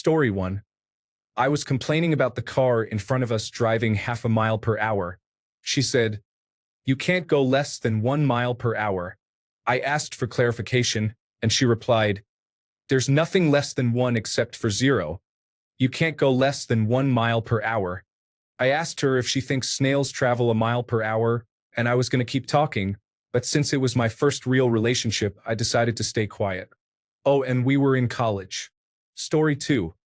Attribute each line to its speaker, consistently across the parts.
Speaker 1: Story 1. I was complaining about the car in front of us driving half a mile per hour. She said, "You can't go less than 1 mile per hour." I asked for clarification, and she replied, "There's nothing less than 1 except for 0. You can't go less than 1 mile per hour." I asked her if she thinks snails travel a mile per hour, and I was going to keep talking, but since it was my first real relationship, I decided to stay quiet. Oh, and we were in college. Story 2.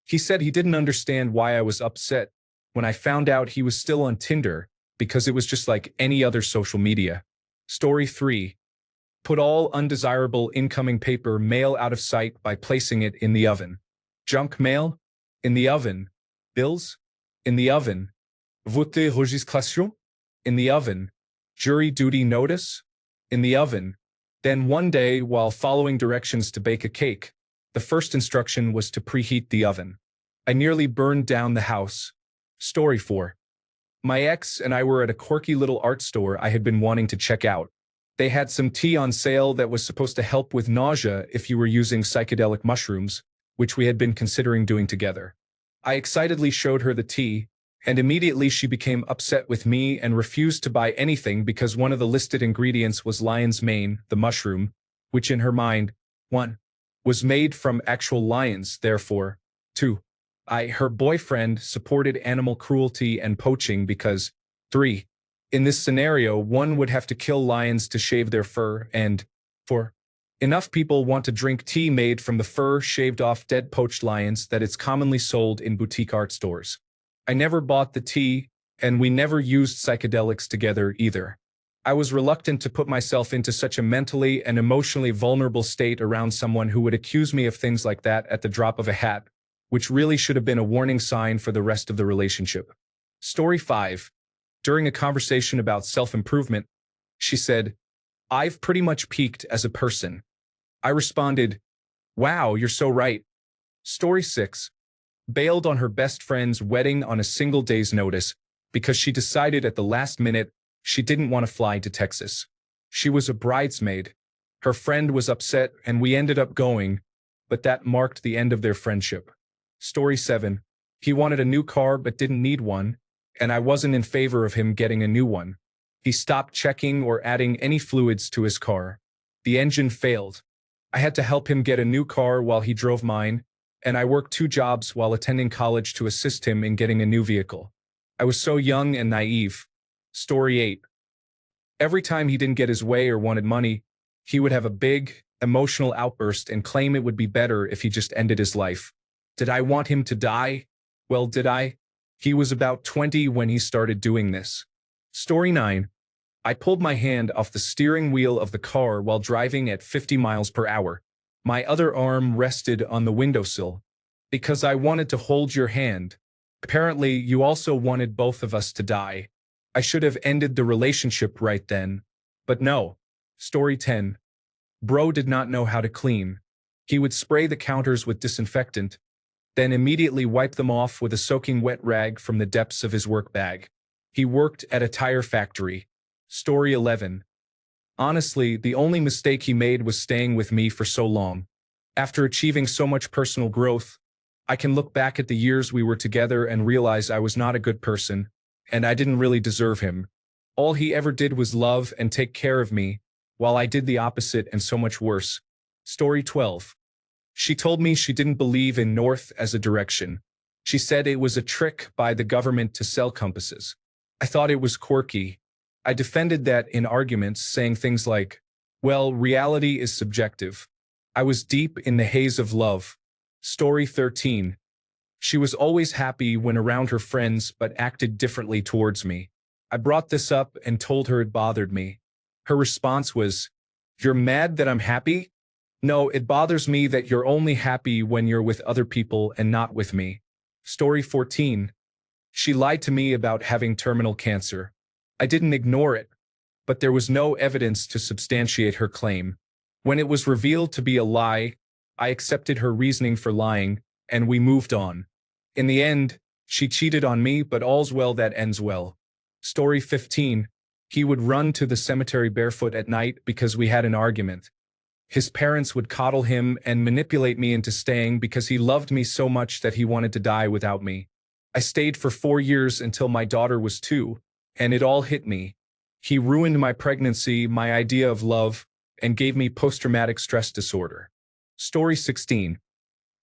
Speaker 1: He said he didn't understand why I was upset when I found out he was still on Tinder, because it was just like any other social media. Story 3. Put all undesirable incoming paper mail out of sight by placing it in the oven. Junk mail? In the oven. Bills? In the oven. Vote registration? In the oven. Jury duty notice? In the oven. Then one day, while following directions to bake a cake, the first instruction was to preheat the oven. I nearly burned down the house. Story 4. My ex and I were at a quirky little art store I had been wanting to check out. They had some tea on sale that was supposed to help with nausea if you were using psychedelic mushrooms, which we had been considering doing together. I excitedly showed her the tea, and immediately she became upset with me and refused to buy anything because one of the listed ingredients was lion's mane, the mushroom, which in her mind, 1. was made from actual lions, therefore, 2. her boyfriend, supported animal cruelty and poaching because, 3. in this scenario, one would have to kill lions to shave their fur, and 4. enough people want to drink tea made from the fur shaved off dead poached lions that it's commonly sold in boutique art stores. I never bought the tea, and we never used psychedelics together either. I was reluctant to put myself into such a mentally and emotionally vulnerable state around someone who would accuse me of things like that at the drop of a hat, which really should have been a warning sign for the rest of the relationship. Story 5. During a conversation about self-improvement, she said, "I've pretty much peaked as a person." I responded, "Wow, you're so right." Story 6. Bailed on her best friend's wedding on a single day's notice because she decided at the last minute she didn't want to fly to Texas. She was a bridesmaid. Her friend was upset and we ended up going, but that marked the end of their friendship. Story 7. He wanted a new car but didn't need one, and I wasn't in favor of him getting a new one. He stopped checking or adding any fluids to his car. The engine failed. I had to help him get a new car while he drove mine, and I worked 2 jobs while attending college to assist him in getting a new vehicle. I was so young and naive. Story 8. Every time he didn't get his way or wanted money, he would have a big, emotional outburst and claim it would be better if he just ended his life. Did I want him to die? Well, did I? He was about 20 when he started doing this. Story 9. I pulled my hand off the steering wheel of the car while driving at 50 miles per hour. My other arm rested on the windowsill. Because I wanted to hold your hand. Apparently, you also wanted both of us to die. I should have ended the relationship right then. But no. Story 10. Bro did not know how to clean. He would spray the counters with disinfectant, then immediately wipe them off with a soaking wet rag from the depths of his work bag. He worked at a tire factory. Story 11. Honestly, the only mistake he made was staying with me for so long. After achieving so much personal growth, I can look back at the years we were together and realize I was not a good person, and I didn't really deserve him. All he ever did was love and take care of me, while I did the opposite and so much worse. Story 12. She told me she didn't believe in north as a direction. She said it was a trick by the government to sell compasses. I thought it was quirky. I defended that in arguments, saying things like, well, reality is subjective. I was deep in the haze of love. Story 13. She was always happy when around her friends but acted differently towards me. I brought this up and told her it bothered me. Her response was, "You're mad that I'm happy? No, it bothers me that you're only happy when you're with other people and not with me." Story 14. She lied to me about having terminal cancer. I didn't ignore it, but there was no evidence to substantiate her claim. When it was revealed to be a lie, I accepted her reasoning for lying, and we moved on. In the end, she cheated on me, but all's well that ends well. Story 15. He would run to the cemetery barefoot at night because we had an argument. His parents would coddle him and manipulate me into staying because he loved me so much that he wanted to die without me. I stayed for 4 years until my daughter was 2, and it all hit me. He ruined my pregnancy, my idea of love, and gave me post-traumatic stress disorder. Story 16.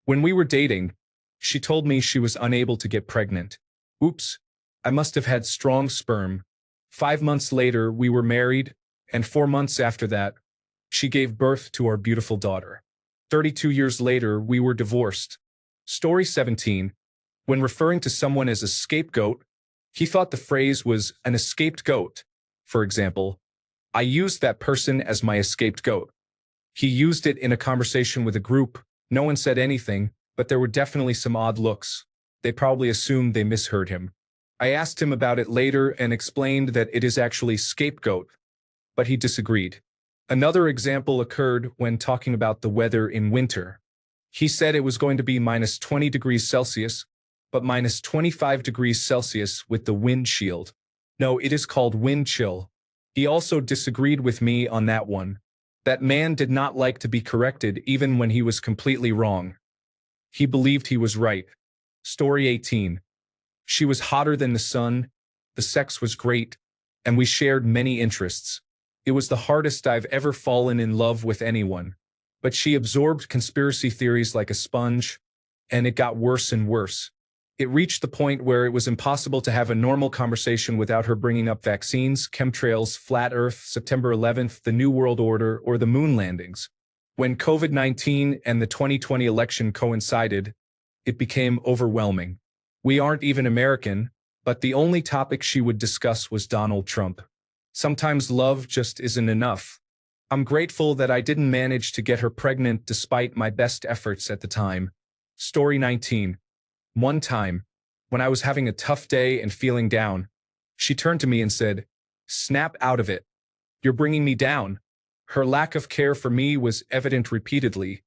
Speaker 1: When we were dating, she told me she was unable to get pregnant. Oops, I must have had strong sperm. 5 months later, we were married, and 4 months after that, she gave birth to our beautiful daughter. 32 years later, we were divorced. Story 17. When referring to someone as a scapegoat, he thought the phrase was an escaped goat. For example, I used that person as my escaped goat. He used it in a conversation with a group. No one said anything, but there were definitely some odd looks. They probably assumed they misheard him. I asked him about it later and explained that it is actually scapegoat, but he disagreed. Another example occurred when talking about the weather in winter. He said it was going to be minus 20 degrees Celsius, but minus 25 degrees Celsius with the wind shield. No, it is called wind chill. He also disagreed with me on that one. That man did not like to be corrected even when he was completely wrong. He believed he was right. Story 18. She was hotter than the sun, the sex was great, and we shared many interests. It was the hardest I've ever fallen in love with anyone. But she absorbed conspiracy theories like a sponge, and it got worse and worse. It reached the point where it was impossible to have a normal conversation without her bringing up vaccines, chemtrails, flat Earth, September 11th, the New World Order, or the moon landings. When COVID-19 and the 2020 election coincided, it became overwhelming. We aren't even American, but the only topic she would discuss was Donald Trump. Sometimes love just isn't enough. I'm grateful that I didn't manage to get her pregnant despite my best efforts at the time. Story 19. One time, when I was having a tough day and feeling down, she turned to me and said, "Snap out of it. You're bringing me down." Her lack of care for me was evident repeatedly,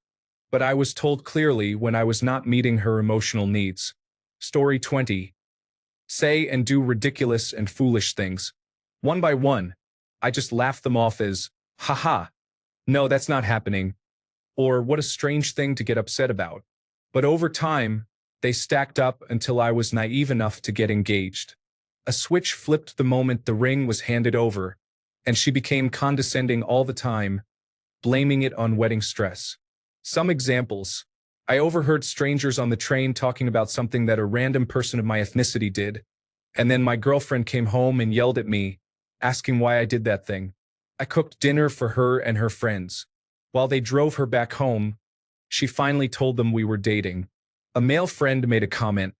Speaker 1: but I was told clearly when I was not meeting her emotional needs. Story 20. Say and do ridiculous and foolish things. One by one, I just laughed them off as, haha, no, that's not happening, or what a strange thing to get upset about. But over time, they stacked up until I was naive enough to get engaged. A switch flipped the moment the ring was handed over, and she became condescending all the time, blaming it on wedding stress. Some examples. I overheard strangers on the train talking about something that a random person of my ethnicity did, and then my girlfriend came home and yelled at me, asking why I did that thing. I cooked dinner for her and her friends. While they drove her back home, she finally told them we were dating. A male friend made a comment.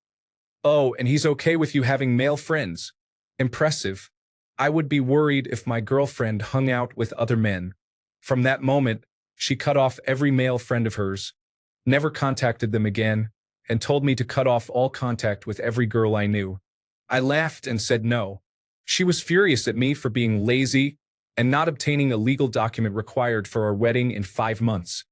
Speaker 1: "Oh, and he's okay with you having male friends. Impressive. I would be worried if my girlfriend hung out with other men." From that moment, she cut off every male friend of hers, never contacted them again, and told me to cut off all contact with every girl I knew. I laughed and said no. She was furious at me for being lazy and not obtaining a legal document required for our wedding in 5 months,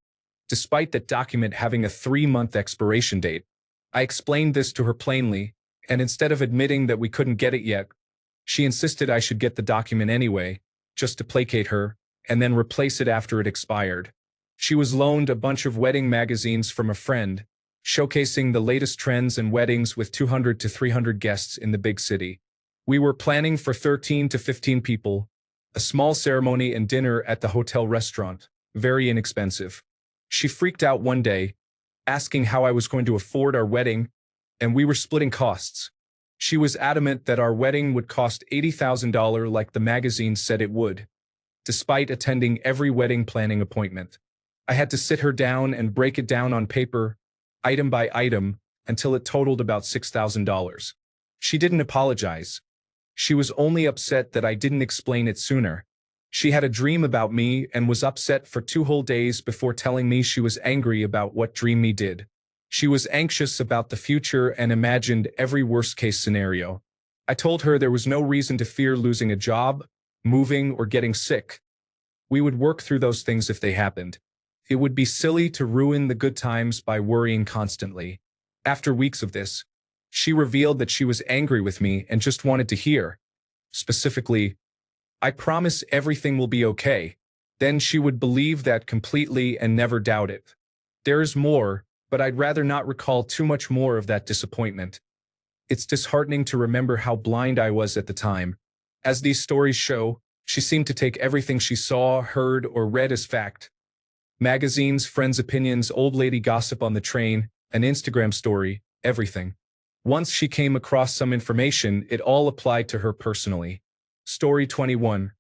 Speaker 1: despite that document having a 3-month expiration date. I explained this to her plainly, and instead of admitting that we couldn't get it yet, she insisted I should get the document anyway, just to placate her, and then replace it after it expired. She was loaned a bunch of wedding magazines from a friend, showcasing the latest trends in weddings with 200 to 300 guests in the big city. We were planning for 13 to 15 people, a small ceremony and dinner at the hotel restaurant, very inexpensive. She freaked out one day, asking how I was going to afford our wedding, and we were splitting costs. She was adamant that our wedding would cost $80,000 like the magazine said it would, despite attending every wedding planning appointment. I had to sit her down and break it down on paper, item by item, until it totaled about $6,000. She didn't apologize. She was only upset that I didn't explain it sooner. She had a dream about me and was upset for 2 whole days before telling me she was angry about what Dream Me did. She was anxious about the future and imagined every worst-case scenario. I told her there was no reason to fear losing a job, moving, or getting sick. We would work through those things if they happened. It would be silly to ruin the good times by worrying constantly. After weeks of this, she revealed that she was angry with me and just wanted to hear. Specifically, "I promise everything will be okay. Then she would believe that completely and never doubt it. There is more, but I'd rather not recall too much more of that disappointment. It's disheartening to remember how blind I was at the time. As these stories show, she seemed to take everything she saw, heard, or read as fact. Magazines, friends' opinions, old lady gossip on the train, an Instagram story, everything. Once she came across some information, it all applied to her personally. Story 21.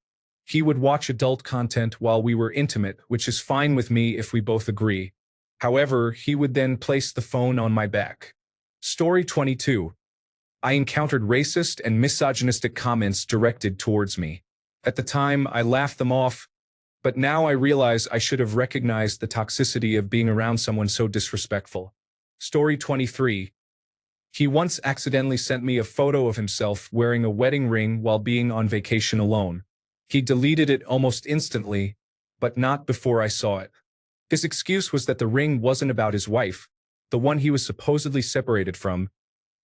Speaker 1: He would watch adult content while we were intimate, which is fine with me if we both agree. However, he would then place the phone on my back. Story 22. I encountered racist and misogynistic comments directed towards me. At the time, I laughed them off, but now I realize I should have recognized the toxicity of being around someone so disrespectful. Story 23. He once accidentally sent me a photo of himself wearing a wedding ring while being on vacation alone. He deleted it almost instantly, but not before I saw it. His excuse was that the ring wasn't about his wife, the one he was supposedly separated from.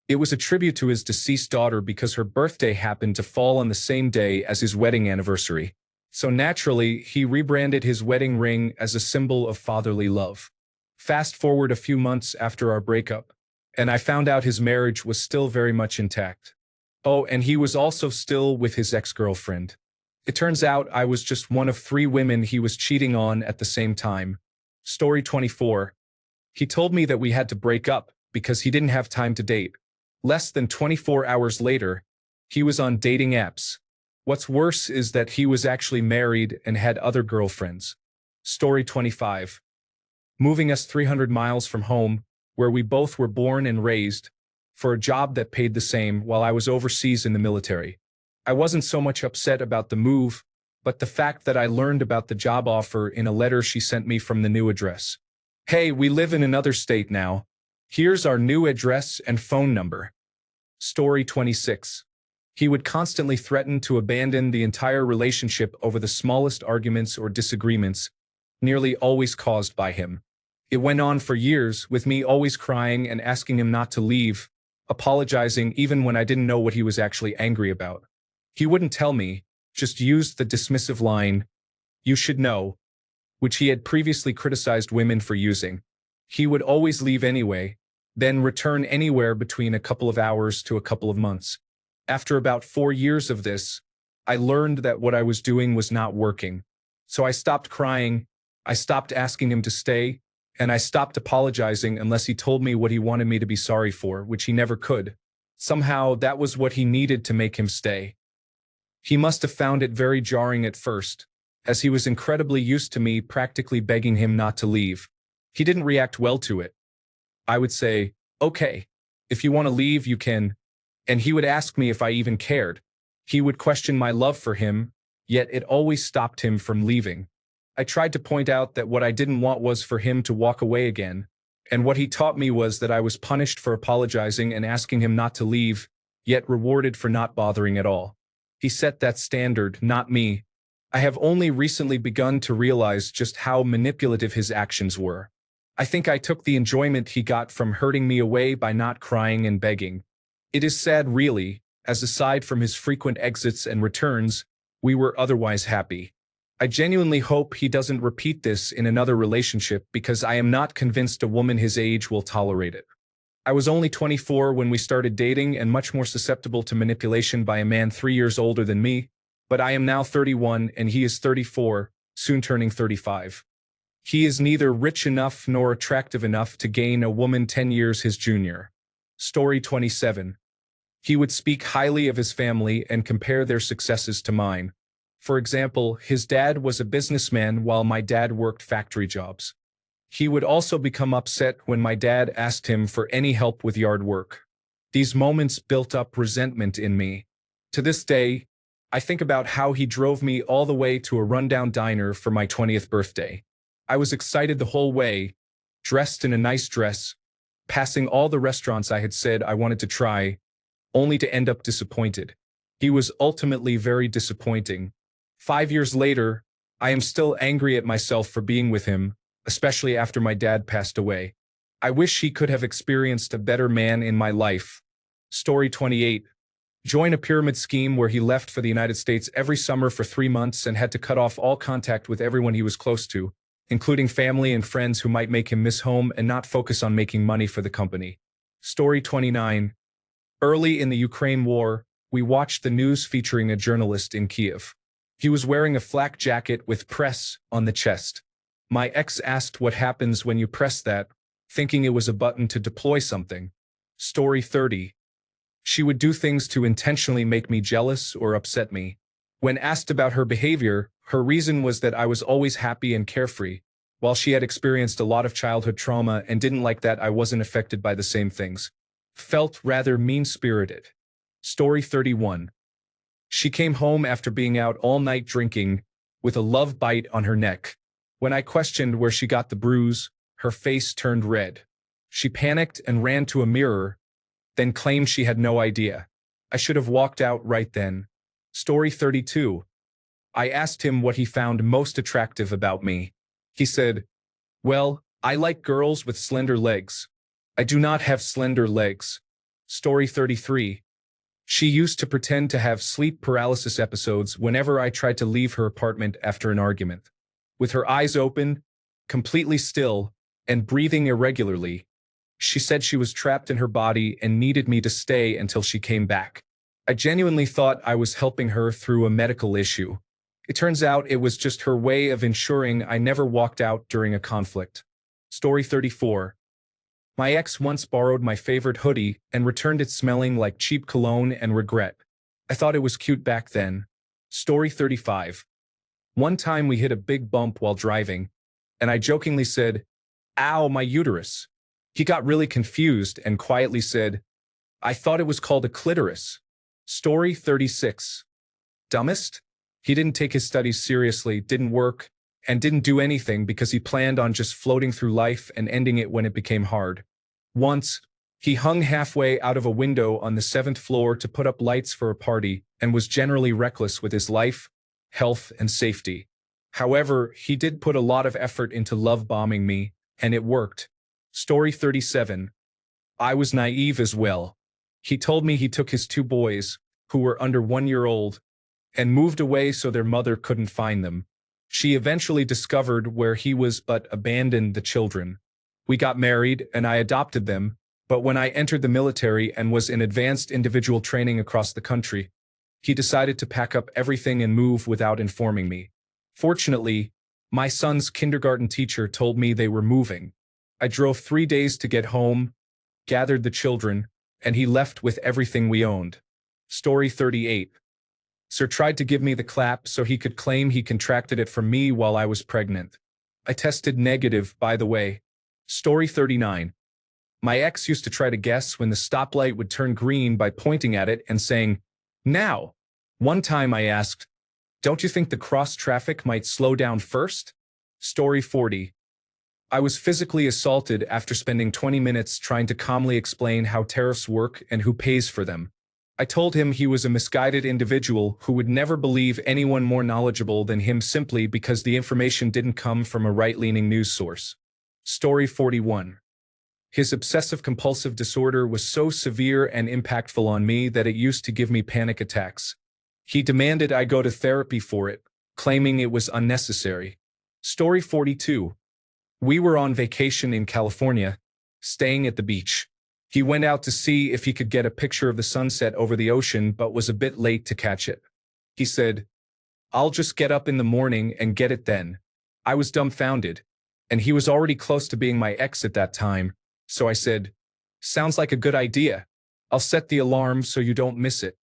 Speaker 1: It was a tribute to his deceased daughter because her birthday happened to fall on the same day as his wedding anniversary. So naturally, he rebranded his wedding ring as a symbol of fatherly love. Fast forward a few months after our breakup, and I found out his marriage was still very much intact. Oh, and he was also still with his ex-girlfriend. It turns out I was just one of 3 women he was cheating on at the same time. Story 24. He told me that we had to break up because he didn't have time to date. Less than 24 hours later, he was on dating apps. What's worse is that he was actually married and had other girlfriends. Story 25. Moving us 300 miles from home, where we both were born and raised, for a job that paid the same while I was overseas in the military. I wasn't so much upset about the move, but the fact that I learned about the job offer in a letter she sent me from the new address. Hey, we live in another state now. Here's our new address and phone number. Story 26. He would constantly threaten to abandon the entire relationship over the smallest arguments or disagreements, nearly always caused by him. It went on for years, with me always crying and asking him not to leave, apologizing even when I didn't know what he was actually angry about. He wouldn't tell me, just used the dismissive line, "You should know," which he had previously criticized women for using. He would always leave anyway, then return anywhere between a couple of hours to a couple of months. After about 4 years of this, I learned that what I was doing was not working. So I stopped crying, I stopped asking him to stay, and I stopped apologizing unless he told me what he wanted me to be sorry for, which he never could. Somehow, that was what he needed to make him stay. He must have found it very jarring at first, as he was incredibly used to me practically begging him not to leave. He didn't react well to it. I would say, "Okay, if you want to leave, you can," and he would ask me if I even cared. He would question my love for him, yet it always stopped him from leaving. I tried to point out that what I didn't want was for him to walk away again, and what he taught me was that I was punished for apologizing and asking him not to leave, yet rewarded for not bothering at all. He set that standard, not me. I have only recently begun to realize just how manipulative his actions were. I think I took the enjoyment he got from hurting me away by not crying and begging. It is sad really, as aside from his frequent exits and returns, we were otherwise happy. I genuinely hope he doesn't repeat this in another relationship because I am not convinced a woman his age will tolerate it. I was only 24 when we started dating and much more susceptible to manipulation by a man 3 years older than me, but I am now 31 and he is 34, soon turning 35. He is neither rich enough nor attractive enough to gain a woman 10 years his junior. Story 27. He would speak highly of his family and compare their successes to mine. For example, his dad was a businessman while my dad worked factory jobs. He would also become upset when my dad asked him for any help with yard work. These moments built up resentment in me. To this day, I think about how he drove me all the way to a rundown diner for my 20th birthday. I was excited the whole way, dressed in a nice dress, passing all the restaurants I had said I wanted to try, only to end up disappointed. He was ultimately very disappointing. 5 years later, I am still angry at myself for being with him, especially after my dad passed away. I wish he could have experienced a better man in my life. Story 28. Join a pyramid scheme where he left for the United States every summer for 3 months and had to cut off all contact with everyone he was close to, including family and friends who might make him miss home and not focus on making money for the company. Story 29. Early in the Ukraine war, we watched the news featuring a journalist in Kiev. He was wearing a flak jacket with press on the chest. My ex asked what happens when you press that, thinking it was a button to deploy something. Story 30. She would do things to intentionally make me jealous or upset me. When asked about her behavior, her reason was that I was always happy and carefree, while she had experienced a lot of childhood trauma and didn't like that I wasn't affected by the same things. Felt rather mean-spirited. Story 31. She came home after being out all night drinking, with a love bite on her neck. When I questioned where she got the bruise, her face turned red. She panicked and ran to a mirror, then claimed she had no idea. I should have walked out right then. Story 32. I asked him what he found most attractive about me. He said, "Well, I like girls with slender legs. I do not have slender legs." Story 33. She used to pretend to have sleep paralysis episodes whenever I tried to leave her apartment after an argument. With her eyes open, completely still, and breathing irregularly, she said she was trapped in her body and needed me to stay until she came back. I genuinely thought I was helping her through a medical issue. It turns out it was just her way of ensuring I never walked out during a conflict. Story 34. My ex once borrowed my favorite hoodie and returned it smelling like cheap cologne and regret. I thought it was cute back then. Story 35. One time we hit a big bump while driving, and I jokingly said, "Ow, my uterus." He got really confused and quietly said, "I thought it was called a clitoris." Story 36. Dumbest? He didn't take his studies seriously, didn't work, and didn't do anything because he planned on just floating through life and ending it when it became hard. Once, he hung halfway out of a window on the 7th floor to put up lights for a party and was generally reckless with his life, health, and safety. However, he did put a lot of effort into love bombing me, and it worked. Story 37. I was naive as well. He told me he took his 2 boys, who were under 1 year old, and moved away so their mother couldn't find them. She eventually discovered where he was but abandoned the children. We got married and I adopted them, but when I entered the military and was in advanced individual training across the country, he decided to pack up everything and move without informing me. Fortunately, my son's kindergarten teacher told me they were moving. I drove 3 days to get home, gathered the children, and he left with everything we owned. Story 38. Sir tried to give me the clap so he could claim he contracted it from me while I was pregnant. I tested negative, by the way. Story 39. My ex used to try to guess when the stoplight would turn green by pointing at it and saying, "Now." One time I asked, "Don't you think the cross traffic might slow down first?" Story 40. I was physically assaulted after spending 20 minutes trying to calmly explain how tariffs work and who pays for them. I told him he was a misguided individual who would never believe anyone more knowledgeable than him simply because the information didn't come from a right-leaning news source. Story 41. His obsessive-compulsive disorder was so severe and impactful on me that it used to give me panic attacks. He demanded I go to therapy for it, claiming it was unnecessary. Story 42. We were on vacation in California, staying at the beach. He went out to see if he could get a picture of the sunset over the ocean but was a bit late to catch it. He said, "I'll just get up in the morning and get it then." I was dumbfounded, and he was already close to being my ex at that time, so I said, "Sounds like a good idea. I'll set the alarm so you don't miss it."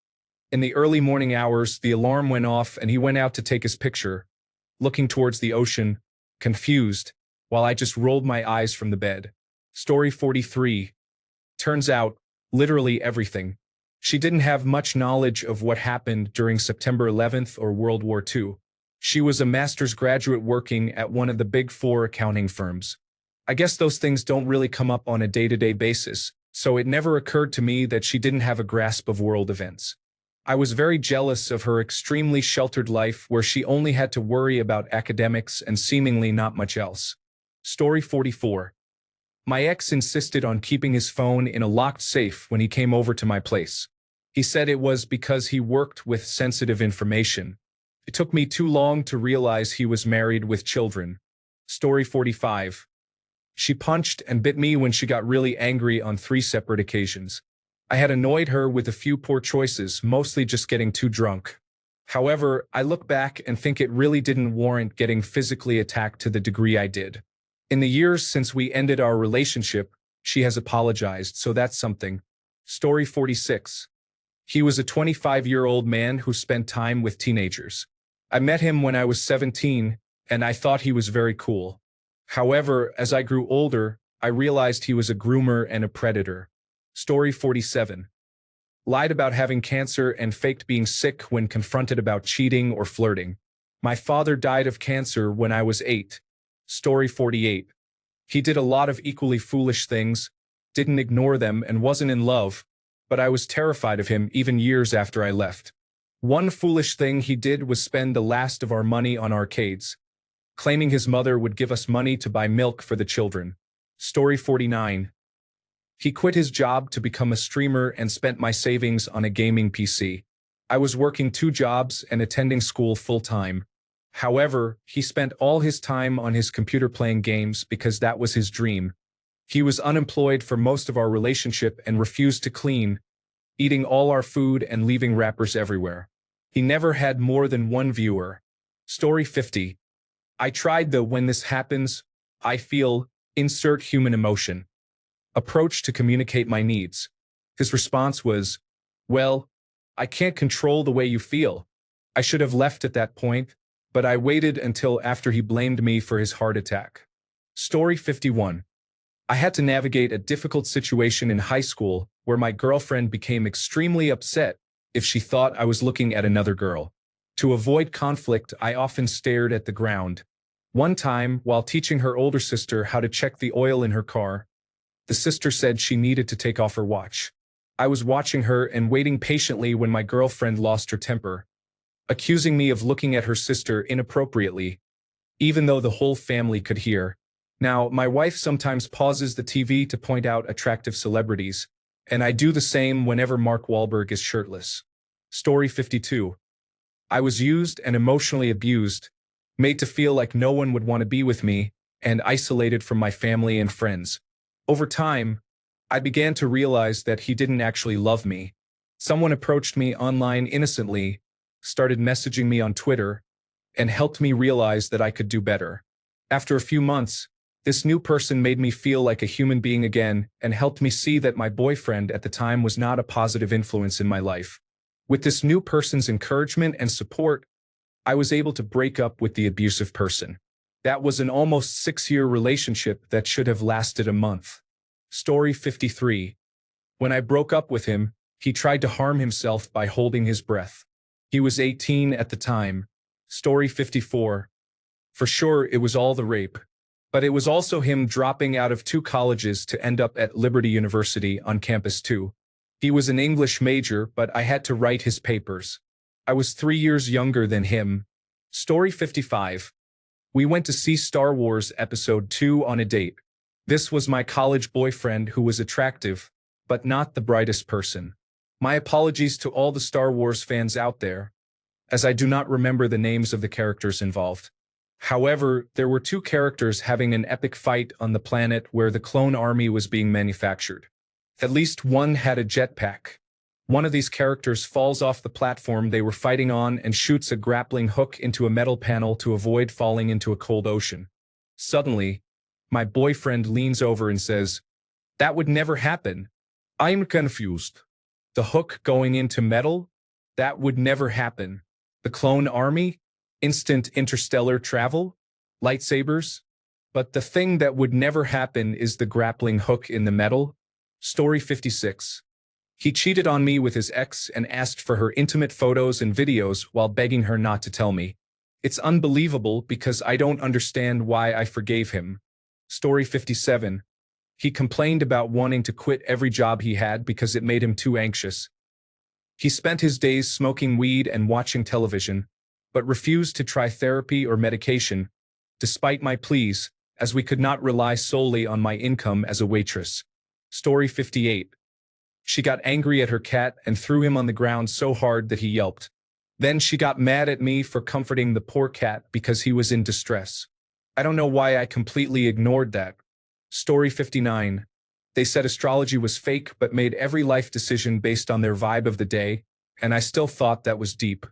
Speaker 1: In the early morning hours, the alarm went off and he went out to take his picture, looking towards the ocean, confused, while I just rolled my eyes from the bed. Story 43. Turns out, literally everything. She didn't have much knowledge of what happened during September 11th or World War II. She was a master's graduate working at one of the Big Four accounting firms. I guess those things don't really come up on a day-to-day basis, so it never occurred to me that she didn't have a grasp of world events. I was very jealous of her extremely sheltered life where she only had to worry about academics and seemingly not much else. Story 44. My ex insisted on keeping his phone in a locked safe when he came over to my place. He said it was because he worked with sensitive information. It took me too long to realize he was married with children. Story 45. She punched and bit me when she got really angry on 3 separate occasions. I had annoyed her with a few poor choices, mostly just getting too drunk. However, I look back and think it really didn't warrant getting physically attacked to the degree I did. In the years since we ended our relationship, she has apologized, so that's something. Story 46. He was a 25-year-old man who spent time with teenagers. I met him when I was 17, and I thought he was very cool. However, as I grew older, I realized he was a groomer and a predator. Story 47. Lied about having cancer and faked being sick when confronted about cheating or flirting. My father died of cancer when I was 8. Story 48. He did a lot of equally foolish things, didn't ignore them, and wasn't in love, but I was terrified of him even years after I left. One foolish thing he did was spend the last of our money on arcades, claiming his mother would give us money to buy milk for the children. Story 49. He quit his job to become a streamer and spent my savings on a gaming PC. I was working 2 jobs and attending school full-time. However, he spent all his time on his computer playing games because that was his dream. He was unemployed for most of our relationship and refused to clean, eating all our food and leaving wrappers everywhere. He never had more than 1 viewer. Story 50. I tried the when this happens, I feel, insert human emotion approach to communicate my needs. His response was, well, I can't control the way you feel. I should have left at that point, but I waited until after he blamed me for his heart attack. Story 51. I had to navigate a difficult situation in high school where my girlfriend became extremely upset if she thought I was looking at another girl. To avoid conflict, I often stared at the ground. One time, while teaching her older sister how to check the oil in her car, the sister said she needed to take off her watch. I was watching her and waiting patiently when my girlfriend lost her temper, accusing me of looking at her sister inappropriately, even though the whole family could hear. Now, my wife sometimes pauses the TV to point out attractive celebrities, and I do the same whenever Mark Wahlberg is shirtless. Story 52. I was used and emotionally abused, made to feel like no one would want to be with me, and isolated from my family and friends. Over time, I began to realize that he didn't actually love me. Someone approached me online innocently, started messaging me on Twitter, and helped me realize that I could do better. After a few months, this new person made me feel like a human being again and helped me see that my boyfriend at the time was not a positive influence in my life. With this new person's encouragement and support, I was able to break up with the abusive person. That was an almost 6-year relationship that should have lasted a month. Story 53. When I broke up with him, he tried to harm himself by holding his breath. He was 18 at the time. Story 54. For sure, it was all the rape. But it was also him dropping out of 2 colleges to end up at Liberty University on campus 2. He was an English major, but I had to write his papers. I was 3 years younger than him. Story 55. We went to see Star Wars Episode 2 on a date. This was my college boyfriend who was attractive, but not the brightest person. My apologies to all the Star Wars fans out there, as I do not remember the names of the characters involved. However, there were 2 characters having an epic fight on the planet where the clone army was being manufactured. At least one had a jetpack. One of these characters falls off the platform they were fighting on and shoots a grappling hook into a metal panel to avoid falling into a cold ocean. Suddenly, my boyfriend leans over and says, "That would never happen." I'm confused. The hook going into metal? That would never happen. The clone army? Instant interstellar travel? Lightsabers? But the thing that would never happen is the grappling hook in the metal. Story 56. He cheated on me with his ex and asked for her intimate photos and videos while begging her not to tell me. It's unbelievable because I don't understand why I forgave him. Story 57. He complained about wanting to quit every job he had because it made him too anxious. He spent his days smoking weed and watching television, but refused to try therapy or medication, despite my pleas, as we could not rely solely on my income as a waitress. Story 58. She got angry at her cat and threw him on the ground so hard that he yelped. Then she got mad at me for comforting the poor cat because he was in distress. I don't know why I completely ignored that. Story 59. They said astrology was fake but made every life decision based on their vibe of the day, and I still thought that was deep.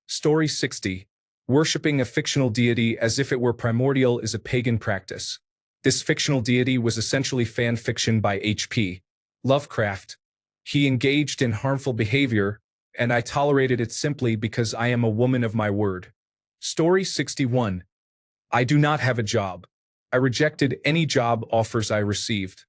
Speaker 1: Story 60. Worshipping a fictional deity as if it were primordial is a pagan practice. This fictional deity was essentially fan fiction by H.P. Lovecraft. He engaged in harmful behavior, and I tolerated it simply because I am a woman of my word. Story 61. I do not have a job. I rejected any job offers I received.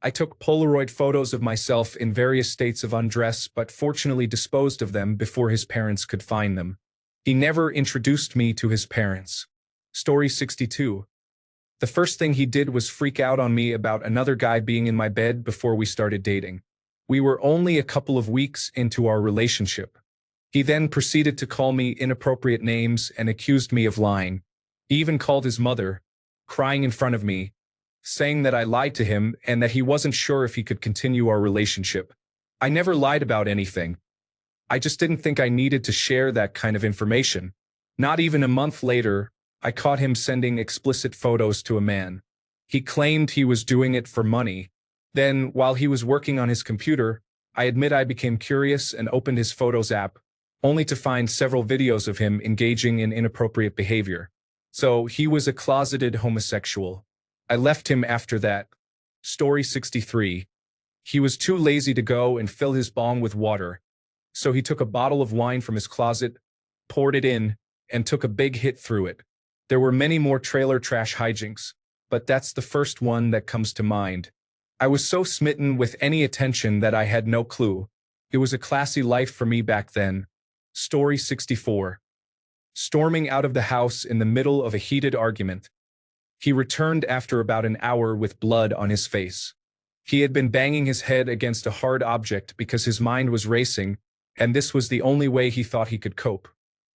Speaker 1: I took Polaroid photos of myself in various states of undress but fortunately disposed of them before his parents could find them. He never introduced me to his parents. Story 62. The first thing he did was freak out on me about another guy being in my bed before we started dating. We were only a couple of weeks into our relationship. He then proceeded to call me inappropriate names and accused me of lying. He even called his mother, crying in front of me, saying that I lied to him and that he wasn't sure if he could continue our relationship. I never lied about anything. I just didn't think I needed to share that kind of information. Not even a month later, I caught him sending explicit photos to a man. He claimed he was doing it for money. Then, while he was working on his computer, I admit I became curious and opened his Photos app, only to find several videos of him engaging in inappropriate behavior. So, he was a closeted homosexual. I left him after that. Story 63. He was too lazy to go and fill his bong with water. So he took a bottle of wine from his closet, poured it in, and took a big hit through it. There were many more trailer trash hijinks, but that's the first one that comes to mind. I was so smitten with any attention that I had no clue. It was a classy life for me back then. Story 64. Storming out of the house in the middle of a heated argument. He returned after about an hour with blood on his face. He had been banging his head against a hard object because his mind was racing, and this was the only way he thought he could cope.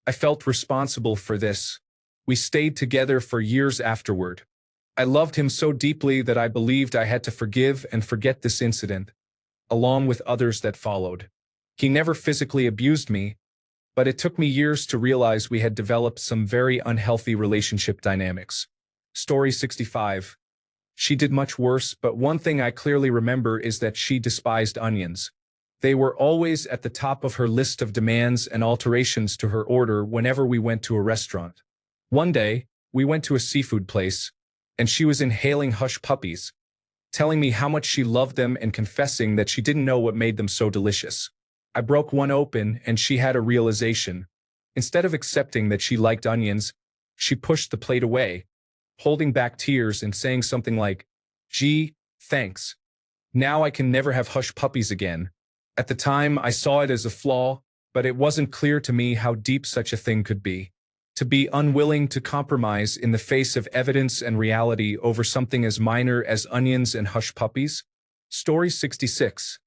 Speaker 1: I felt responsible for this. We stayed together for years afterward. I loved him so deeply that I believed I had to forgive and forget this incident, along with others that followed. He never physically abused me, but it took me years to realize we had developed some very unhealthy relationship dynamics. Story 65. She did much worse, but one thing I clearly remember is that she despised onions. They were always at the top of her list of demands and alterations to her order whenever we went to a restaurant. One day, we went to a seafood place, and she was inhaling hush puppies, telling me how much she loved them and confessing that she didn't know what made them so delicious. I broke one open, and she had a realization. Instead of accepting that she liked onions, she pushed the plate away, holding back tears and saying something like, "Gee, thanks. Now I can never have hush puppies again." At the time, I saw it as a flaw, but it wasn't clear to me how deep such a thing could be. To be unwilling to compromise in the face of evidence and reality over something as minor as onions and hush puppies? Story 66.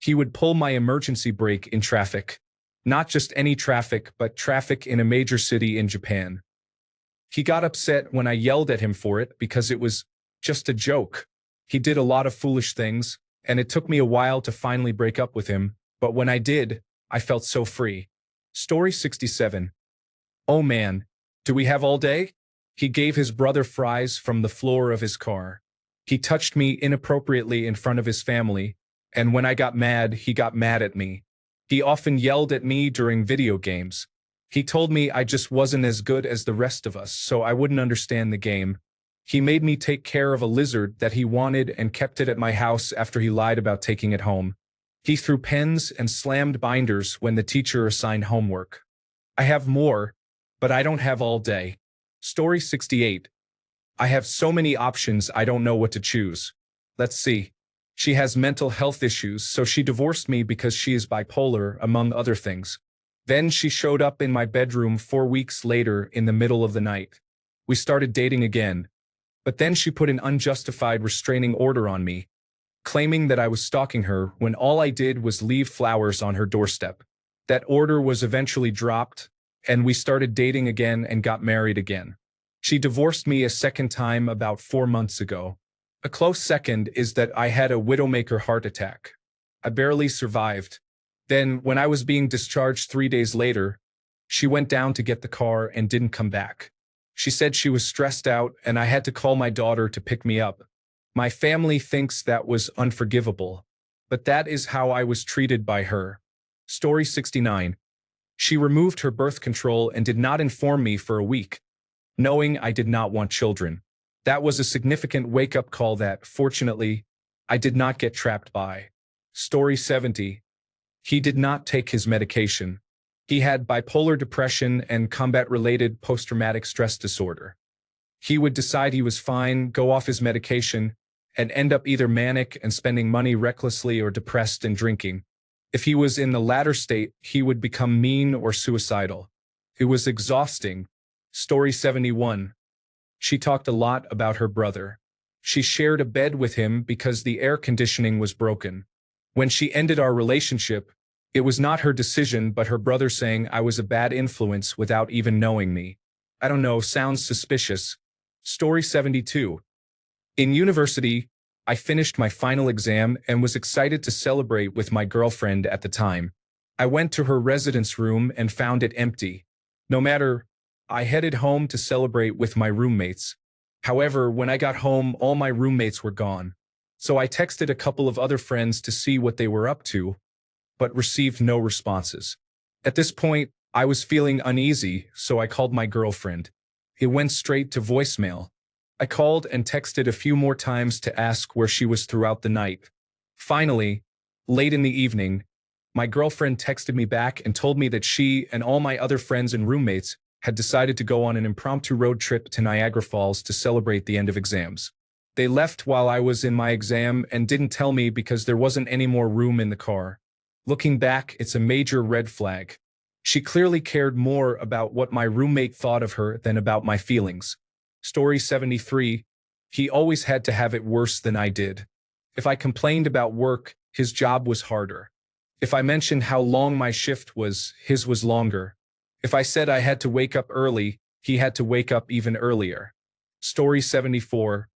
Speaker 1: He would pull my emergency brake in traffic. Not just any traffic, but traffic in a major city in Japan. He got upset when I yelled at him for it because it was just a joke. He did a lot of foolish things, and it took me a while to finally break up with him, but when I did, I felt so free. Story 67. Oh man, do we have all day? He gave his brother fries from the floor of his car. He touched me inappropriately in front of his family, and when I got mad, he got mad at me. He often yelled at me during video games. He told me I just wasn't as good as the rest of us, so I wouldn't understand the game. He made me take care of a lizard that he wanted and kept it at my house after he lied about taking it home. He threw pens and slammed binders when the teacher assigned homework. I have more, but I don't have all day. Story 68. I have so many options I don't know what to choose. Let's see. She has mental health issues, so she divorced me because she is bipolar, among other things. Then she showed up in my bedroom 4 weeks later in the middle of the night. We started dating again. But then she put an unjustified restraining order on me, claiming that I was stalking her when all I did was leave flowers on her doorstep. That order was eventually dropped, and we started dating again and got married again. She divorced me a second time about 4 months ago. A close second is that I had a widowmaker heart attack. I barely survived. Then, when I was being discharged 3 days later, she went down to get the car and didn't come back. She said she was stressed out and I had to call my daughter to pick me up. My family thinks that was unforgivable, but that is how I was treated by her. Story 69. She removed her birth control and did not inform me for a week, knowing I did not want children. That was a significant wake-up call that, fortunately, I did not get trapped by. Story 70. He did not take his medication. He had bipolar depression and combat-related post-traumatic stress disorder. He would decide he was fine, go off his medication, and end up either manic and spending money recklessly or depressed and drinking. If he was in the latter state, he would become mean or suicidal. It was exhausting. Story 71. She talked a lot about her brother. She shared a bed with him because the air conditioning was broken. When she ended our relationship, it was not her decision but her brother saying I was a bad influence without even knowing me. I don't know, sounds suspicious. Story 72. In university, I finished my final exam and was excited to celebrate with my girlfriend at the time. I went to her residence room and found it empty. No matter, I headed home to celebrate with my roommates. However, when I got home, all my roommates were gone. So I texted a couple of other friends to see what they were up to, but received no responses. At this point, I was feeling uneasy, so I called my girlfriend. It went straight to voicemail. I called and texted a few more times to ask where she was throughout the night. Finally, late in the evening, my girlfriend texted me back and told me that she and all my other friends and roommates had decided to go on an impromptu road trip to Niagara Falls to celebrate the end of exams. They left while I was in my exam and didn't tell me because there wasn't any more room in the car. Looking back, it's a major red flag. She clearly cared more about what my roommate thought of her than about my feelings. Story 73. He always had to have it worse than I did. If I complained about work, his job was harder. If I mentioned how long my shift was, his was longer. If I said I had to wake up early, he had to wake up even earlier. Story 74.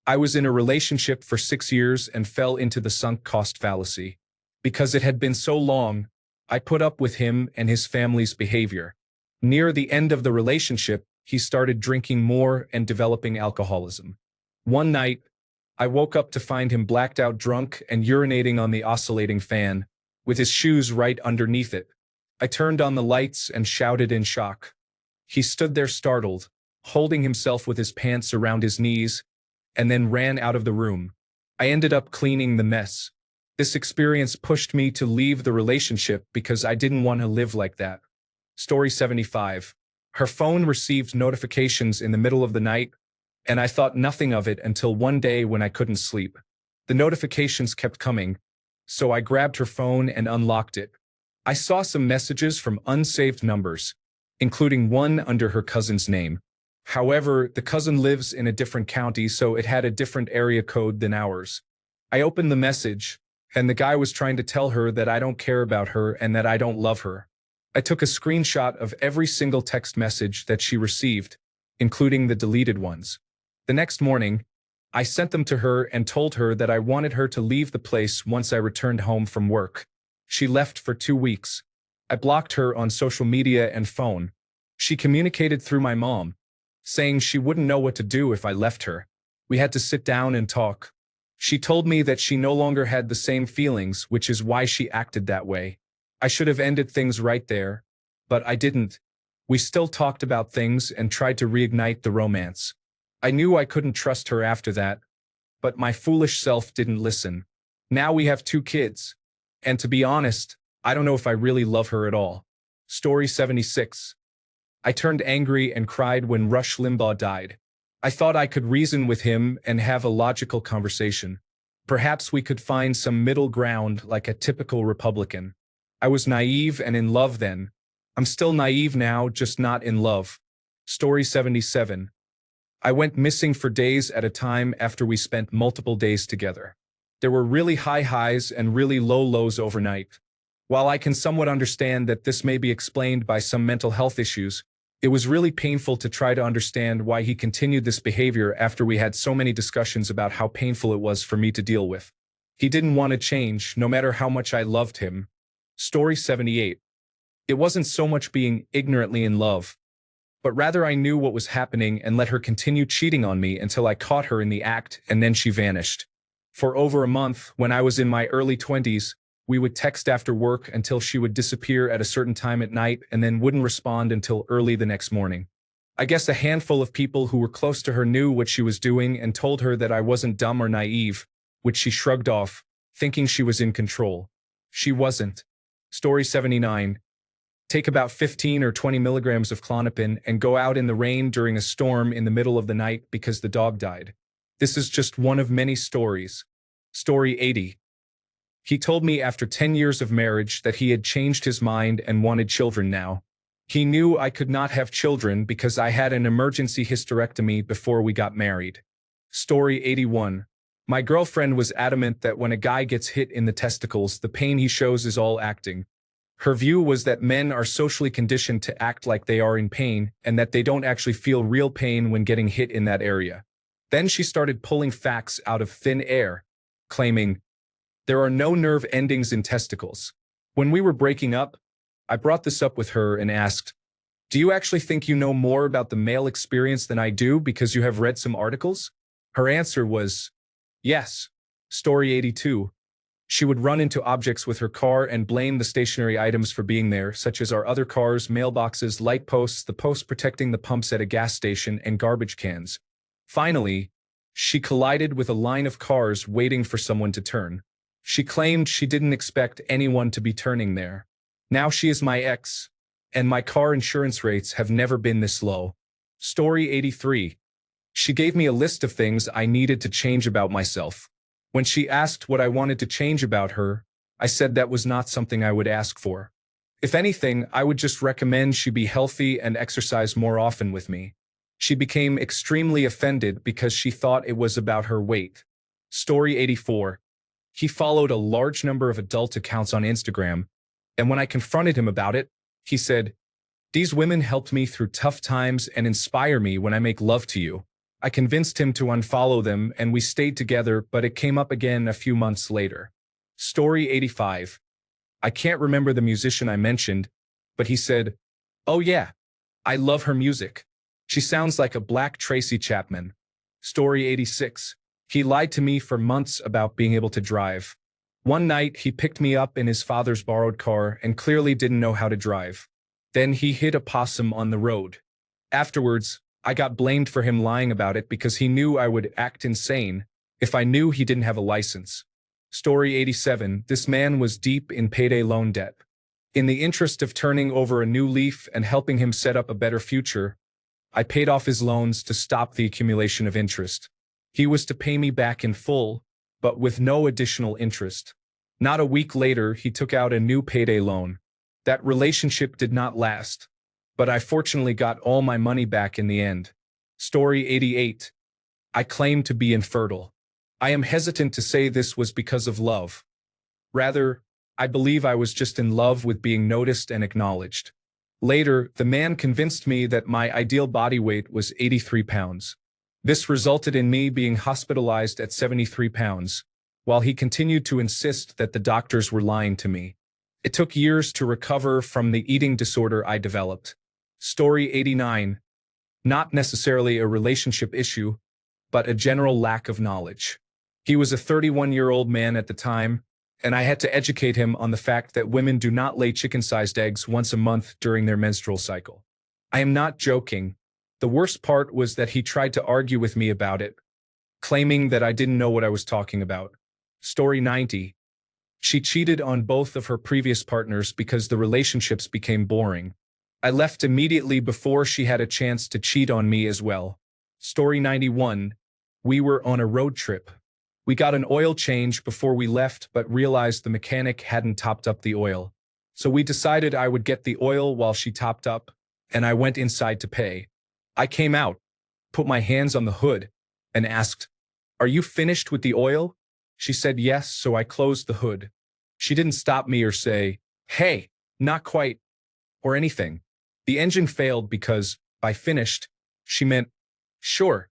Speaker 1: I was in a relationship for 6 years and fell into the sunk cost fallacy. Because it had been so long, I put up with him and his family's behavior. Near the end of the relationship, he started drinking more and developing alcoholism. One night, I woke up to find him blacked out drunk and urinating on the oscillating fan, with his shoes right underneath it. I turned on the lights and shouted in shock. He stood there startled, holding himself with his pants around his knees, and then ran out of the room. I ended up cleaning the mess. This experience pushed me to leave the relationship because I didn't want to live like that. Story 75. Her phone received notifications in the middle of the night, and I thought nothing of it until one day when I couldn't sleep. The notifications kept coming, so I grabbed her phone and unlocked it. I saw some messages from unsaved numbers, including one under her cousin's name. However, the cousin lives in a different county, so it had a different area code than ours. I opened the message, and the guy was trying to tell her that I don't care about her and that I don't love her. I took a screenshot of every single text message that she received, including the deleted ones. The next morning, I sent them to her and told her that I wanted her to leave the place once I returned home from work. She left for 2 weeks. I blocked her on social media and phone. She communicated through my mom, saying she wouldn't know what to do if I left her. We had to sit down and talk. She told me that she no longer had the same feelings, which is why she acted that way. I should have ended things right there, but I didn't. We still talked about things and tried to reignite the romance. I knew I couldn't trust her after that, but my foolish self didn't listen. Now we have 2 kids. And to be honest, I don't know if I really love her at all. Story 76. I turned angry and cried when Rush Limbaugh died. I thought I could reason with him and have a logical conversation. Perhaps we could find some middle ground like a typical Republican. I was naive and in love then. I'm still naive now, just not in love. Story 77. I went missing for days at a time after we spent multiple days together. There were really high highs and really low lows overnight. While I can somewhat understand that this may be explained by some mental health issues, it was really painful to try to understand why he continued this behavior after we had so many discussions about how painful it was for me to deal with. He didn't want to change, no matter how much I loved him. Story 78. It wasn't so much being ignorantly in love, but rather I knew what was happening and let her continue cheating on me until I caught her in the act, and then she vanished. For over a month, when I was in my early 20s, we would text after work until she would disappear at a certain time at night and then wouldn't respond until early the next morning. I guess a handful of people who were close to her knew what she was doing and told her that I wasn't dumb or naive, which she shrugged off, thinking she was in control. She wasn't. Story 79. Take about 15 or 20 milligrams of Klonopin and go out in the rain during a storm in the middle of the night because the dog died. This is just one of many stories. Story 80. He told me after 10 years of marriage that he had changed his mind and wanted children now. He knew I could not have children because I had an emergency hysterectomy before we got married. Story 81. My girlfriend was adamant that when a guy gets hit in the testicles, the pain he shows is all acting. Her view was that men are socially conditioned to act like they are in pain and that they don't actually feel real pain when getting hit in that area. Then she started pulling facts out of thin air, claiming, there are no nerve endings in testicles. When we were breaking up, I brought this up with her and asked, do you actually think you know more about the male experience than I do because you have read some articles? Her answer was, yes. Story 82. She would run into objects with her car and blame the stationary items for being there, such as our other cars, mailboxes, light posts, the posts protecting the pumps at a gas station, and garbage cans. Finally, she collided with a line of cars waiting for someone to turn. She claimed she didn't expect anyone to be turning there. Now she is my ex, and my car insurance rates have never been this low. Story 83. She gave me a list of things I needed to change about myself. When she asked what I wanted to change about her, I said that was not something I would ask for. If anything, I would just recommend she be healthy and exercise more often with me. She became extremely offended because she thought it was about her weight. Story 84. He followed a large number of adult accounts on Instagram, and when I confronted him about it, he said, these women helped me through tough times and inspire me when I make love to you. I convinced him to unfollow them and we stayed together, but it came up again a few months later. Story 85. I can't remember the musician I mentioned, but he said, oh yeah, I love her music. She sounds like a black Tracy Chapman. Story 86. He lied to me for months about being able to drive. One night, he picked me up in his father's borrowed car and clearly didn't know how to drive. Then he hit a possum on the road. Afterwards, I got blamed for him lying about it because he knew I would act insane if I knew he didn't have a license. Story 87. This man was deep in payday loan debt. In the interest of turning over a new leaf and helping him set up a better future, I paid off his loans to stop the accumulation of interest. He was to pay me back in full, but with no additional interest. Not a week later, he took out a new payday loan. That relationship did not last, but I fortunately got all my money back in the end. Story 88. I claim to be infertile. I am hesitant to say this was because of love. Rather, I believe I was just in love with being noticed and acknowledged. Later, the man convinced me that my ideal body weight was 83 pounds. This resulted in me being hospitalized at 73 pounds, while he continued to insist that the doctors were lying to me. It took years to recover from the eating disorder I developed. Story 89. Not necessarily a relationship issue, but a general lack of knowledge. He was a 31-year-old man at the time, and I had to educate him on the fact that women do not lay chicken-sized eggs once a month during their menstrual cycle. I am not joking. The worst part was that he tried to argue with me about it, claiming that I didn't know what I was talking about. Story 90. She cheated on both of her previous partners because the relationships became boring. I left immediately before she had a chance to cheat on me as well. Story 91. We were on a road trip. We got an oil change before we left but realized the mechanic hadn't topped up the oil. So we decided I would get the oil while she topped up, and I went inside to pay. I came out, put my hands on the hood, and asked, "Are you finished with the oil?" She said yes, so I closed the hood. She didn't stop me or say, "Hey, not quite," or anything. The engine failed because, by finished, she meant, "Sure,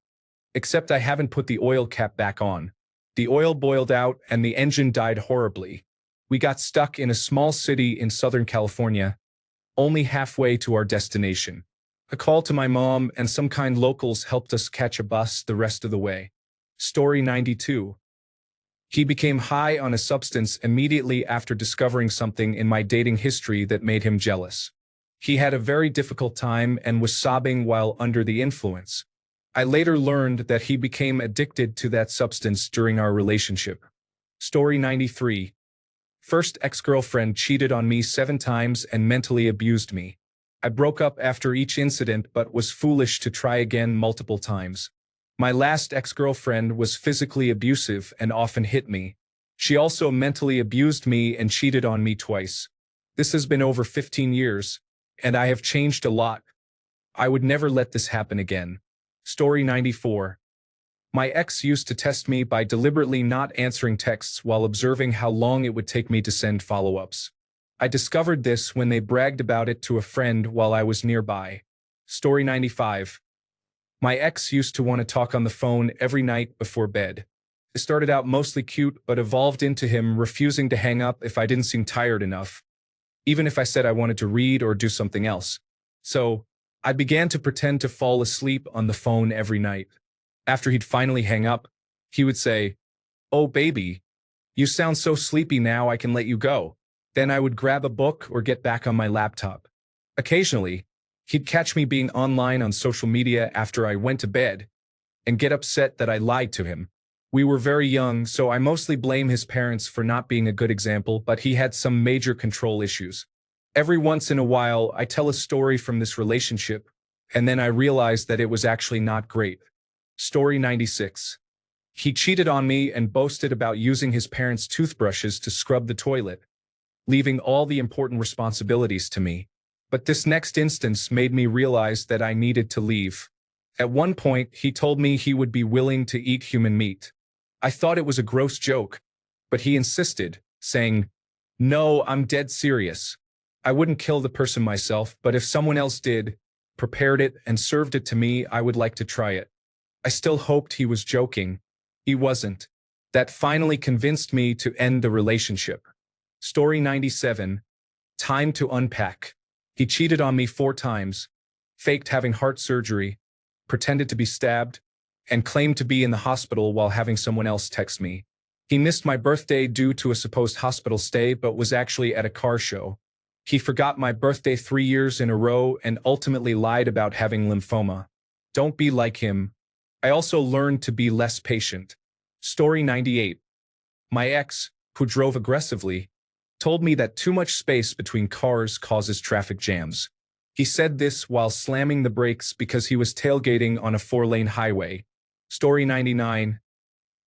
Speaker 1: except I haven't put the oil cap back on." The oil boiled out and the engine died horribly. We got stuck in a small city in Southern California, only halfway to our destination. A call to my mom and some kind locals helped us catch a bus the rest of the way. Story 92. He became high on a substance immediately after discovering something in my dating history that made him jealous. He had a very difficult time and was sobbing while under the influence. I later learned that he became addicted to that substance during our relationship. Story 93. First ex-girlfriend cheated on me 7 times and mentally abused me. I broke up after each incident but was foolish to try again multiple times. My last ex-girlfriend was physically abusive and often hit me. She also mentally abused me and cheated on me twice. This has been over 15 years, and I have changed a lot. I would never let this happen again. Story 94. My ex used to test me by deliberately not answering texts while observing how long it would take me to send follow-ups. I discovered this when they bragged about it to a friend while I was nearby. Story 95. My ex used to want to talk on the phone every night before bed. It started out mostly cute but evolved into him refusing to hang up if I didn't seem tired enough, even if I said I wanted to read or do something else. So, I began to pretend to fall asleep on the phone every night. After he'd finally hang up, he would say, "Oh baby, you sound so sleepy now I can let you go." Then I would grab a book or get back on my laptop. Occasionally, he'd catch me being online on social media after I went to bed and get upset that I lied to him. We were very young, so I mostly blame his parents for not being a good example, but he had some major control issues. Every once in a while, I tell a story from this relationship, and then I realize that it was actually not great. Story 96. He cheated on me and boasted about using his parents' toothbrushes to scrub the toilet, leaving all the important responsibilities to me. But this next instance made me realize that I needed to leave. At one point, he told me he would be willing to eat human meat. I thought it was a gross joke, but he insisted, saying, "No, I'm dead serious. I wouldn't kill the person myself, but if someone else did, prepared it and served it to me, I would like to try it." I still hoped he was joking. He wasn't. That finally convinced me to end the relationship. Story 97. Time to unpack. He cheated on me 4 times, faked having heart surgery, pretended to be stabbed, and claimed to be in the hospital while having someone else text me. He missed my birthday due to a supposed hospital stay but was actually at a car show. He forgot my birthday 3 years in a row and ultimately lied about having lymphoma. Don't be like him. I also learned to be less patient. Story 98. My ex, who drove aggressively, told me that too much space between cars causes traffic jams. He said this while slamming the brakes because he was tailgating on a 4-lane highway. Story 99.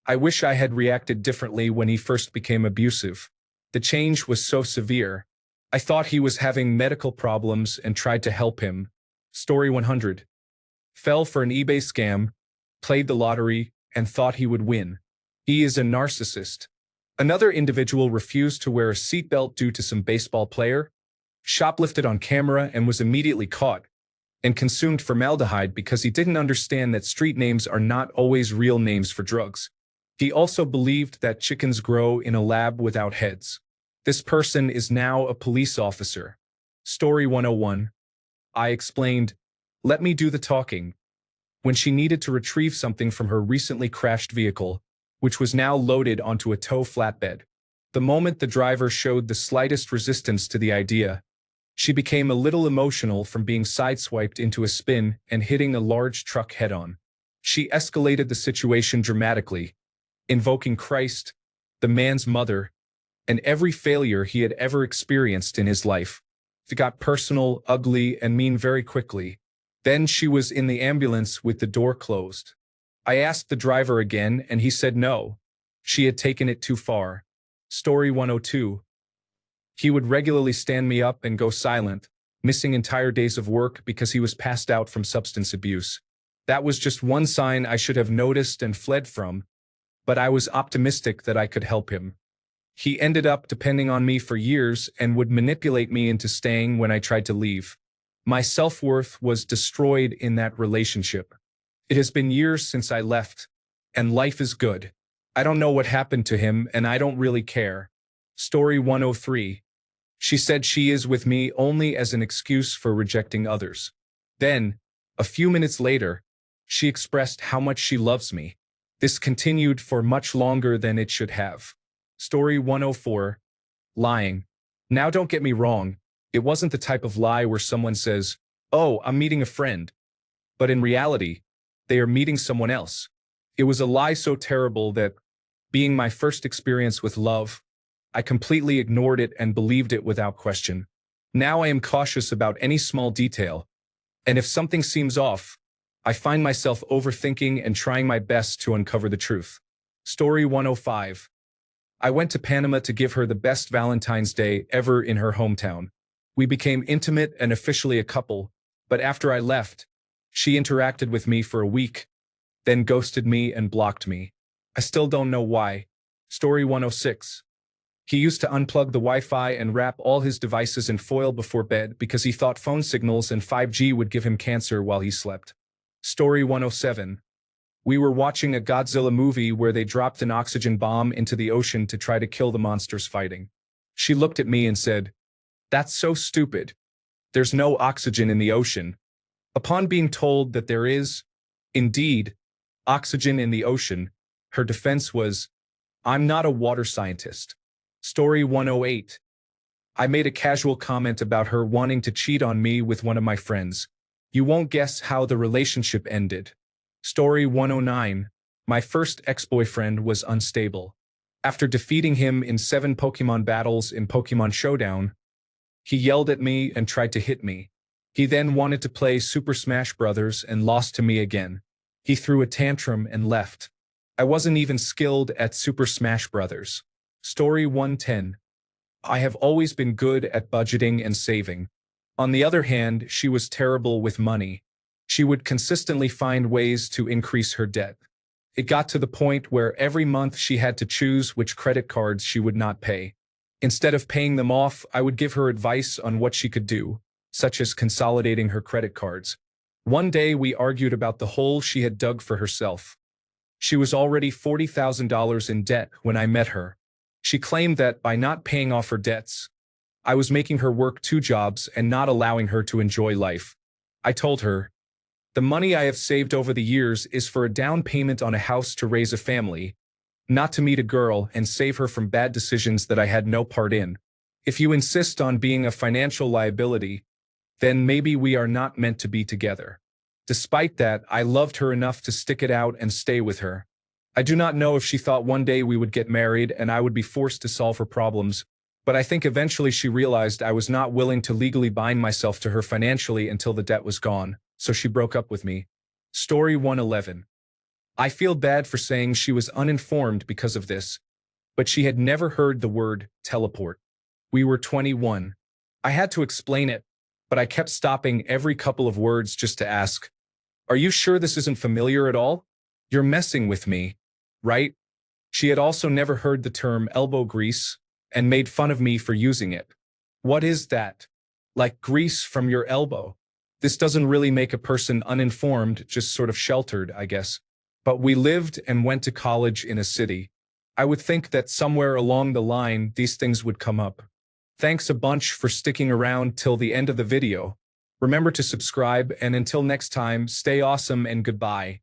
Speaker 1: I wish I had reacted differently when he first became abusive. The change was so severe. I thought he was having medical problems and tried to help him. Story 100. Fell for an eBay scam, played the lottery, and thought he would win. He is a narcissist. Another individual refused to wear a seatbelt due to some baseball player, shoplifted on camera and was immediately caught, and consumed formaldehyde because he didn't understand that street names are not always real names for drugs. He also believed that chickens grow in a lab without heads. This person is now a police officer. Story 101. I explained, "Let me do the talking," when she needed to retrieve something from her recently crashed vehicle, which was now loaded onto a tow flatbed. The moment the driver showed the slightest resistance to the idea, she became a little emotional from being sideswiped into a spin and hitting a large truck head-on. She escalated the situation dramatically, invoking Christ, the man's mother, and every failure he had ever experienced in his life. It got personal, ugly, and mean very quickly. Then she was in the ambulance with the door closed. I asked the driver again, and he said no. She had taken it too far. Story 102. He would regularly stand me up and go silent, missing entire days of work because he was passed out from substance abuse. That was just one sign I should have noticed and fled from, but I was optimistic that I could help him. He ended up depending on me for years and would manipulate me into staying when I tried to leave. My self-worth was destroyed in that relationship. It has been years since I left, and life is good. I don't know what happened to him and I don't really care. Story 103. She said she is with me only as an excuse for rejecting others. Then, a few minutes later, she expressed how much she loves me. This continued for much longer than it should have. Story 104. Lying. Now don't get me wrong, it wasn't the type of lie where someone says, "Oh, I'm meeting a friend." But in reality, they are meeting someone else. It was a lie so terrible that, being my first experience with love, I completely ignored it and believed it without question. Now I am cautious about any small detail, and if something seems off, I find myself overthinking and trying my best to uncover the truth. Story 105. I went to Panama to give her the best Valentine's Day ever in her hometown. We became intimate and officially a couple, but after I left, she interacted with me for a week, then ghosted me and blocked me. I still don't know why. Story 106. He used to unplug the Wi-Fi and wrap all his devices in foil before bed because he thought phone signals and 5G would give him cancer while he slept. Story 107. We were watching a Godzilla movie where they dropped an oxygen bomb into the ocean to try to kill the monsters fighting. She looked at me and said, "That's so stupid. There's no oxygen in the ocean." Upon being told that there is, indeed, oxygen in the ocean, her defense was, "I'm not a water scientist." Story 108. I made a casual comment about her wanting to cheat on me with one of my friends. You won't guess how the relationship ended. Story 109. My first ex-boyfriend was unstable. After defeating him in 7 Pokemon battles in Pokemon Showdown, he yelled at me and tried to hit me. He then wanted to play Super Smash Bros. And lost to me again. He threw a tantrum and left. I wasn't even skilled at Super Smash Bros. Story 110. I have always been good at budgeting and saving. On the other hand, she was terrible with money. She would consistently find ways to increase her debt. It got to the point where every month she had to choose which credit cards she would not pay. Instead of paying them off, I would give her advice on what she could do, such as consolidating her credit cards. One day we argued about the hole she had dug for herself. She was already $40,000 in debt when I met her. She claimed that by not paying off her debts, I was making her work 2 jobs and not allowing her to enjoy life. I told her, "The money I have saved over the years is for a down payment on a house to raise a family, not to meet a girl and save her from bad decisions that I had no part in. If you insist on being a financial liability, then maybe we are not meant to be together." Despite that, I loved her enough to stick it out and stay with her. I do not know if she thought one day we would get married and I would be forced to solve her problems, but I think eventually she realized I was not willing to legally bind myself to her financially until the debt was gone, so she broke up with me. Story 111. I feel bad for saying she was uninformed because of this, but she had never heard the word teleport. We were 21. I had to explain it, but I kept stopping every couple of words just to ask, "Are you sure this isn't familiar at all? You're messing with me, right?" She had also never heard the term elbow grease and made fun of me for using it. What is that? Like grease from your elbow? This doesn't really make a person uninformed, just sort of sheltered, I guess. But we lived and went to college in a city. I would think that somewhere along the line these things would come up. Thanks a bunch for sticking around till the end of the video. Remember to subscribe, and until next time, stay awesome and goodbye.